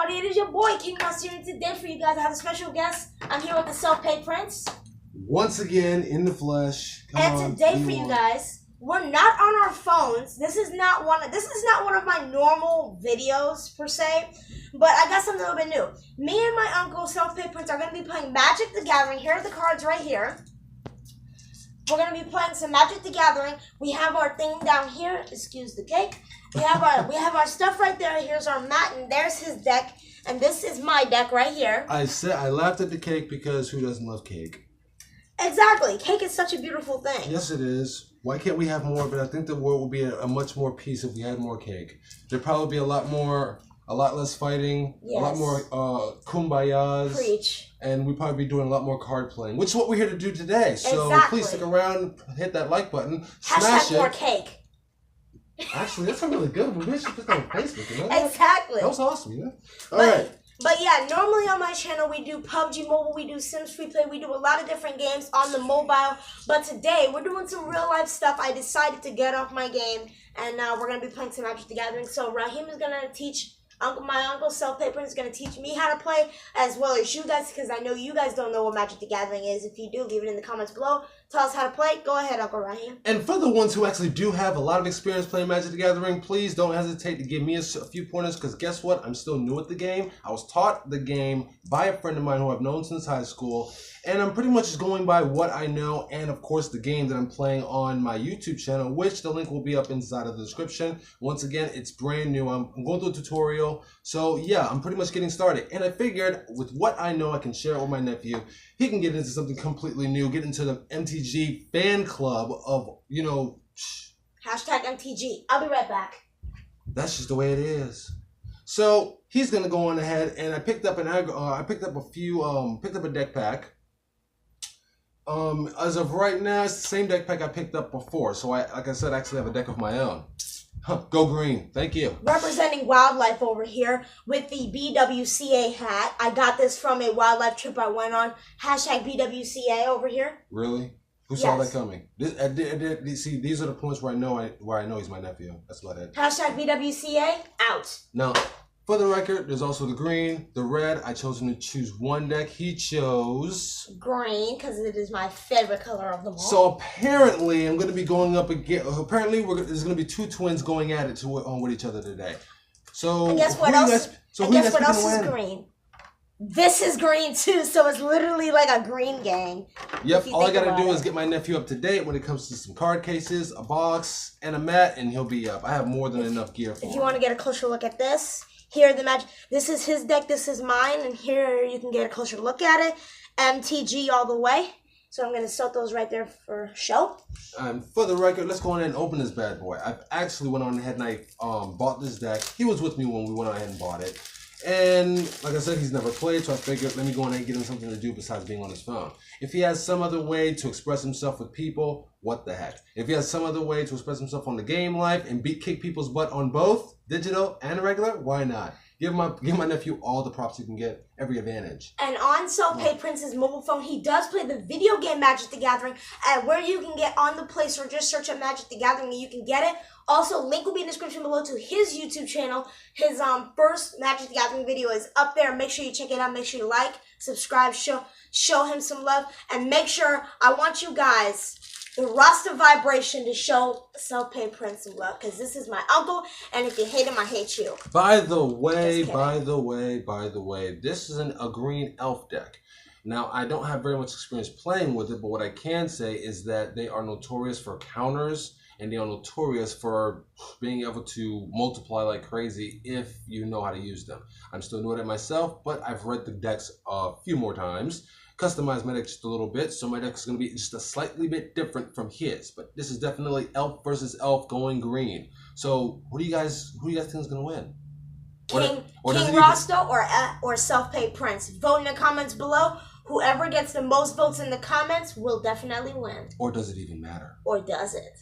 everybody, it is your boy King Mustard, and today for you guys I have a special guest. I'm here with the Self-Paid Prince. Once again, in the flesh. Today for you guys, we're not on our phones. This is not one of my normal videos per se, but I got something a little bit new. Me and my uncle Self-Paid Prince are gonna be playing Magic the Gathering. Here are the cards right here. We're gonna be playing some Magic the Gathering. We have our thing down here. Excuse the cake. We have our stuff right there. Here's our mat, and there's his deck, and this is my deck right here. I laughed at the cake because who doesn't love cake? Exactly. Cake is such a beautiful thing. Yes, it is. Why can't we have more? But I think the world would be a much more peace if we had more cake. There'd probably be a lot less fighting, yes. A lot more kumbayas. Preach. And we'd probably be doing a lot more card playing, which is what we're here to do today. So Please stick around, hit that like button, smash it. More cake. Actually, that's a really good one. We should put that on Facebook, you know? Exactly. That was awesome, you know? All right. But yeah, normally on my channel we do PUBG Mobile, we do Sims Free Play, we do a lot of different games on the mobile. But today we're doing some real life stuff. I decided to get off my game, and we're gonna be playing some Magic the Gathering. So Raheem is gonna teach my uncle Self-Paid Prince is gonna teach me how to play, as well as you guys, because I know you guys don't know what Magic the Gathering is. If you do, leave it in the comments below. Tell us how to play. Go ahead, Uncle Raheem. And for the ones who actually do have a lot of experience playing Magic the Gathering, please don't hesitate to give me a few pointers, because guess what? I'm still new at the game. I was taught the game by a friend of mine who I've known since high school, and I'm pretty much just going by what I know, and of course the game that I'm playing on my YouTube channel, which the link will be up inside of the description. Once again, it's brand new. I'm going through a tutorial, so yeah, I'm pretty much getting started. And I figured with what I know, I can share it with my nephew. He can get into something completely new, get into the MTG fan club of, you know... Hashtag MTG. I'll be right back. That's just the way it is. So he's gonna go on ahead, and I picked up a deck pack. As of right now, it's the same deck pack I picked up before. So like I said, I actually have a deck of my own. Go green. Thank you. Representing wildlife over here with the BWCA hat. I got this from a wildlife trip I went on. Hashtag BWCA over here. Really? Who saw that coming? See, these are the points where I know he's my nephew. That's about it. Hashtag BWCA out. Now, for the record, there's also the green, the red. I chose him to choose one deck. He chose green because it is my favorite color of them all. So apparently, I'm going to be going up again. Apparently, there's going to be two twins going at it with each other today. So guess what else? Guess what else is green? This is green too, so it's literally like a green gang. Yep, all I gotta do is get my nephew up to date when it comes to some card cases, a box, and a mat, and he'll be up. I have more than enough gear for him. If you want to get a closer look at this, here the Magic. This is his deck, this is mine, and here you can get a closer look at it. MTG all the way. So I'm gonna set those right there for show. For the record, let's go on ahead and open this bad boy. I actually went on ahead and I bought this deck. He was with me when we went on ahead and bought it. And like I said, he's never played, so I figured let me go on and get him something to do besides being on his phone. If he has some other way to express himself with people, what the heck? If he has some other way to express himself on the game life and kick people's butt on both digital and regular, why not? Give my nephew all the props he can get, every advantage. And on Self-Paid Prince's mobile phone, he does play the video game Magic the Gathering, where you can get on the Play Store. Just search up Magic the Gathering and you can get it. Also, link will be in the description below to his YouTube channel. His first Magic the Gathering video is up there. Make sure you check it out. Make sure you like, subscribe, show him some love, and make sure, I want you guys, the Rasta vibration, to show Self-Paid Prince some love, because this is my uncle, and if you hate him, I hate you. By the way, this is a green elf deck. Now, I don't have very much experience playing with it, but what I can say is that they are notorious for counters, and they are notorious for being able to multiply like crazy if you know how to use them. I'm still new at it myself, but I've read the decks a few more times. Customized my deck just a little bit, so my deck is going to be just a slightly bit different from his. But this is definitely elf versus elf going green. So who do you guys think is going to win? King Rasta or Self-Paid Prince? Vote in the comments below. Whoever gets the most votes in the comments will definitely win. Or does it even matter? Or does it?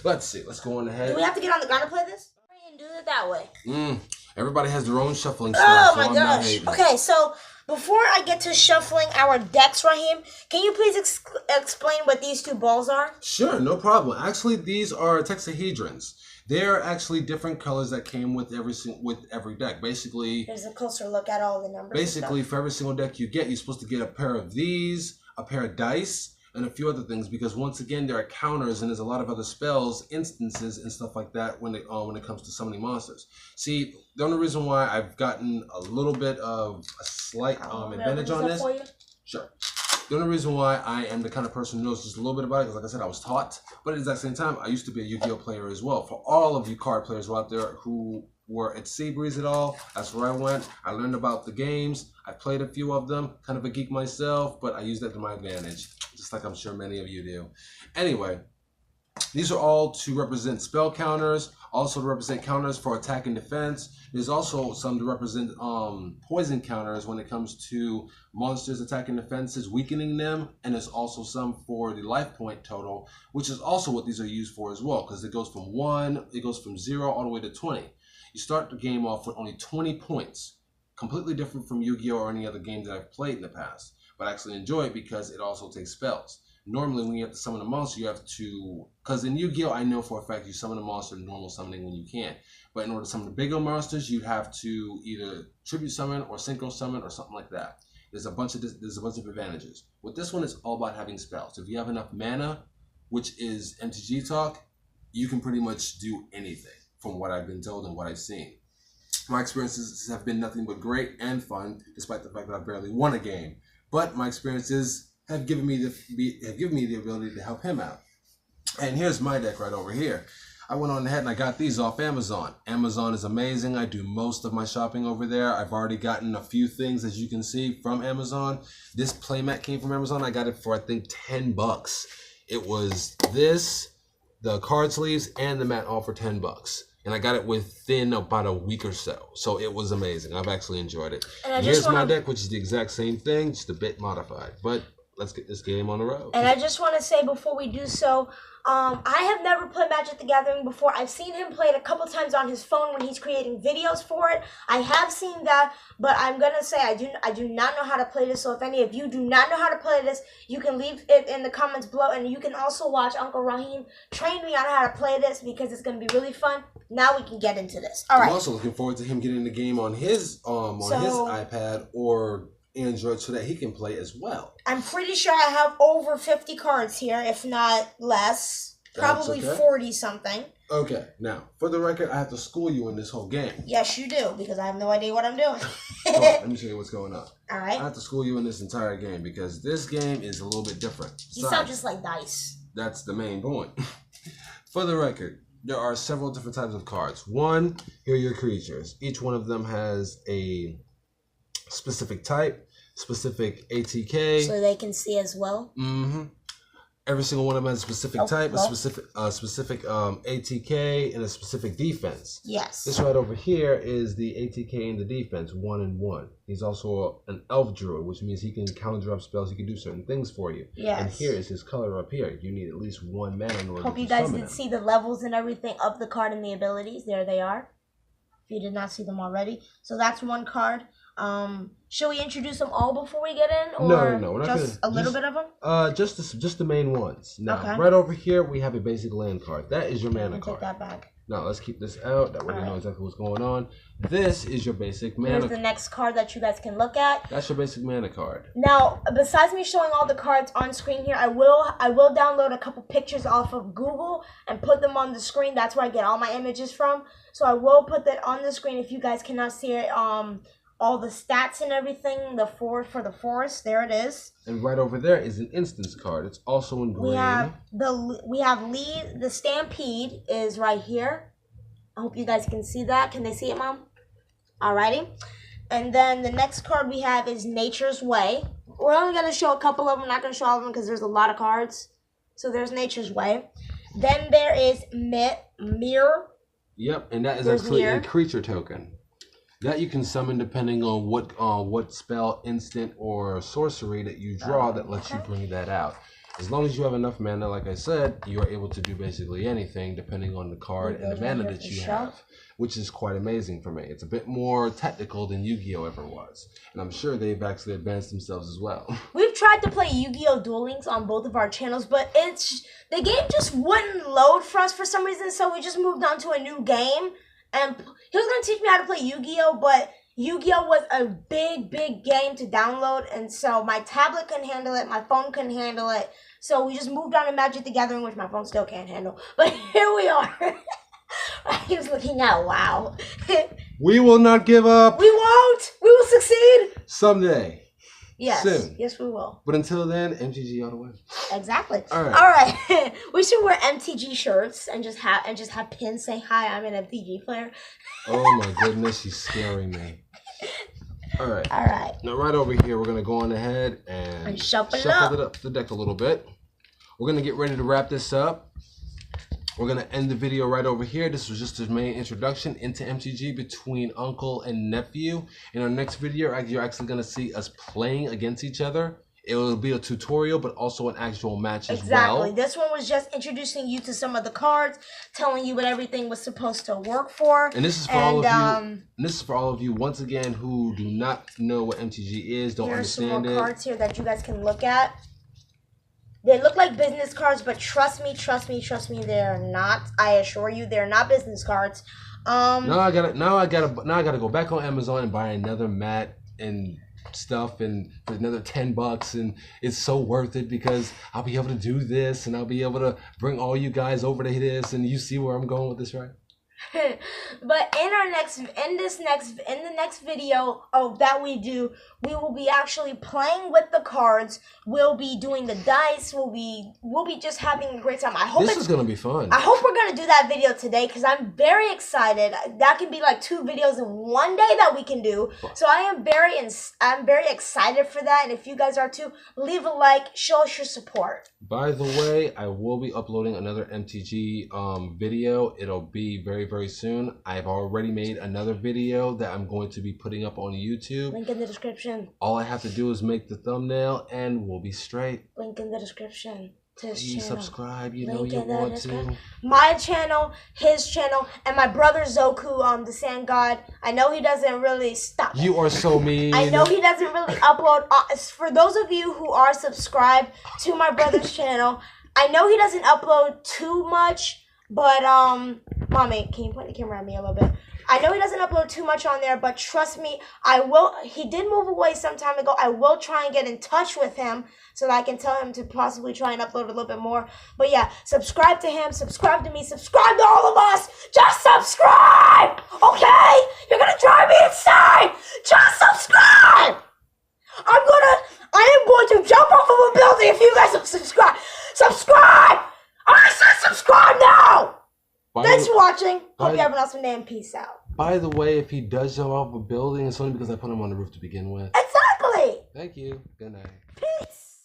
Let's see. Let's go on ahead. Do we have to get on the ground to play this? And do it that way. Everybody has their own shuffling style. Oh my gosh. Okay, so before I get to shuffling our decks, Raheem, can you please explain what these two balls are? Sure, no problem. Actually, these are hexahedrons. There are actually different colors that came with every deck. Basically, there's a closer look at all the numbers. Basically, for every single deck you get, you're supposed to get a pair of these, a pair of dice, and a few other things. Because once again, there are counters and there's a lot of other spells, instances, and stuff like that when it comes to summoning monsters. See, the only reason why I've gotten a little bit of a slight advantage on this. Sure. The only reason why I am the kind of person who knows just a little bit about it, because like I said, I was taught. But at the exact same time, I used to be a Yu-Gi-Oh player as well. For all of you card players out there who were at Seabreeze at all, that's where I went. I learned about the games. I played a few of them. Kind of a geek myself, but I used that to my advantage, just like I'm sure many of you do. Anyway, these are all to represent spell counters, also to represent counters for attack and defense. There's also some to represent poison counters when it comes to monsters attacking defenses, weakening them, and there's also some for the life point total, which is also what these are used for as well, because it goes from 1, it goes from 0 all the way to 20. You start the game off with only 20 points, completely different from Yu-Gi-Oh or any other game that I've played in the past, but I actually enjoy it because it also takes spells. Normally, when you have to summon a monster, you have to... Because in Yu-Gi-Oh, I know for a fact you summon a monster in normal summoning when you can't. But in order to summon the bigger monsters, you'd have to either tribute summon or synchro summon or something like that. There's a bunch of advantages. With this one, it's all about having spells. If you have enough mana, which is MTG talk, you can pretty much do anything from what I've been told and what I've seen. My experiences have been nothing but great and fun, despite the fact that I barely won a game. But my experiences have given me the ability to help him out. And here's my deck right over here. I went on ahead and I got these off Amazon. Amazon is amazing. I do most of my shopping over there. I've already gotten a few things, as you can see, from Amazon. This playmat came from Amazon. I got it for, I think, $10. It was this, the card sleeves, and the mat all for $10. And I got it within about a week or so. So it was amazing. I've actually enjoyed it. And here's my deck, which is the exact same thing, just a bit modified. But let's get this game on the road. And I just want to say before we do so, I have never played Magic the Gathering before. I've seen him play it a couple times on his phone when he's creating videos for it. I have seen that, but I'm going to say I do not know how to play this. So if any of you do not know how to play this, you can leave it in the comments below. And you can also watch Uncle Raheem train me on how to play this because it's going to be really fun. Now we can get into this. All right. I'm also looking forward to him getting the game on his iPad or Android so that he can play as well. I'm pretty sure I have over 50 cards here, if not less. Probably 40 something. Okay, now, for the record, I have to school you in this whole game. Yes, you do, because I have no idea what I'm doing. Hold on, let me show you what's going on. All right. I have to school you in this entire game because this game is a little bit different. You sound just like dice. That's the main point. For the record, there are several different types of cards. One, here are your creatures. Each one of them has a specific type, specific ATK. So they can see as well? Mm-hmm. Every single one of them has a specific type, a specific ATK, and a specific defense. Yes. This right over here is the ATK and the defense, 1 and 1. He's also an elf druid, which means he can conjure up spells. He can do certain things for you. Yes. And here is his color up here. You need at least 1 mana in order to Hope you guys did see the levels and everything of the card and the abilities. There they are. If you did not see them already. So that's one card. Should we introduce them all before we get in, or no, we're not just a little bit of them? Just the main ones. Now, right over here we have a basic land card. That is your mana card. Take that back. Now let's keep this out. That way we know exactly what's going on. This is your basic mana. Here's the next card that you guys can look at. That's your basic mana card. Now, besides me showing all the cards on screen here, I will download a couple pictures off of Google and put them on the screen. That's where I get all my images from. So I will put that on the screen if you guys cannot see it. All the stats and everything, for the forest, there it is. And right over there is an instance card. It's also in green. We have lead. The Stampede is right here. I hope you guys can see that. Can they see it, Mom? Alrighty. And then the next card we have is Nature's Way. We're only going to show a couple of them. We're not going to show all of them because there's a lot of cards. So there's Nature's Way. Then there is Mirror. Yep, and that is actually a creature token that you can summon depending on what spell, instant, or sorcery that you draw that lets you bring that out. As long as you have enough mana, like I said, you are able to do basically anything depending on the card and the mana that you have, which is quite amazing for me. It's a bit more technical than Yu-Gi-Oh! Ever was, and I'm sure they've actually advanced themselves as well. We've tried to play Yu-Gi-Oh! Duel Links on both of our channels, but the game just wouldn't load for us for some reason, so we just moved on to a new game, and he was going to teach me how to play Yu-Gi-Oh! But Yu-Gi-Oh! Was a big game to download, and so my tablet couldn't handle it, my phone couldn't handle it, so we just moved on to Magic the Gathering, which my phone still can't handle. But here we are. He was looking at WoW. We will not give up. We won't. We will succeed. Someday. Yes. Soon. Yes, we will. But until then, MTG all the way. Exactly. All right. All right. We should wear MTG shirts and just have pins saying, "Hi, I'm an MTG player." Oh my goodness, she's scaring me. All right. All right. Now, right over here, we're gonna go on ahead and shuffle it up the deck a little bit. We're gonna get ready to wrap this up. We're gonna end the video right over here. This was just the main introduction into MTG between uncle and nephew. In our next video, you're actually gonna see us playing against each other. It will be a tutorial, but also an actual match as well. Exactly. This one was just introducing you to some of the cards, telling you what everything was supposed to work for. And this is for all of you. And this is for all of you once again who do not know what MTG is, don't understand it. Here's some more cards here that you guys can look at. They look like business cards, but trust me, they're not. I assure you, they're not business cards. Now I gotta go back on Amazon and buy another mat and stuff, and for another $10, and it's so worth it because I'll be able to do this, and I'll be able to bring all you guys over to this, and you see where I'm going with this, right? But in the next video that we do, we will be actually playing with the cards. We'll be doing the dice. We'll be just having a great time. I hope this is gonna be fun. I hope we're gonna do that video today because I'm very excited. That can be like 2 videos in one day that we can do. So I'm very excited for that. And if you guys are too, leave a like, show us your support. By the way, I will be uploading another MTG video. It'll be very soon. I've already made another video that I'm going to be putting up on YouTube. Link in the description. All I have to do is make the thumbnail and we'll be straight. Link in the description to his Please channel. subscribe, you know you want to. My channel, his channel, and my brother Zoku, the Sand God. I know he doesn't really stop. You are so mean. I know he doesn't really upload. For those of you who are subscribed to my brother's channel, I know he doesn't upload too much, but Mommy, can you point the camera at me a little bit? I know he doesn't upload too much on there, but trust me, I will. He did move away some time ago. I will try and get in touch with him so that I can tell him to possibly try and upload a little bit more. But yeah, subscribe to him, subscribe to me, subscribe to all of us. Just subscribe, okay? You're gonna drive me insane. Just subscribe. I am going to jump off of a building if you guys don't subscribe. Subscribe. I said subscribe now. Thanks for watching. Hope you have an awesome day and peace out. By the way, if he does jump off a building, it's only because I put him on the roof to begin with. Exactly. Thank you. Good night. Peace.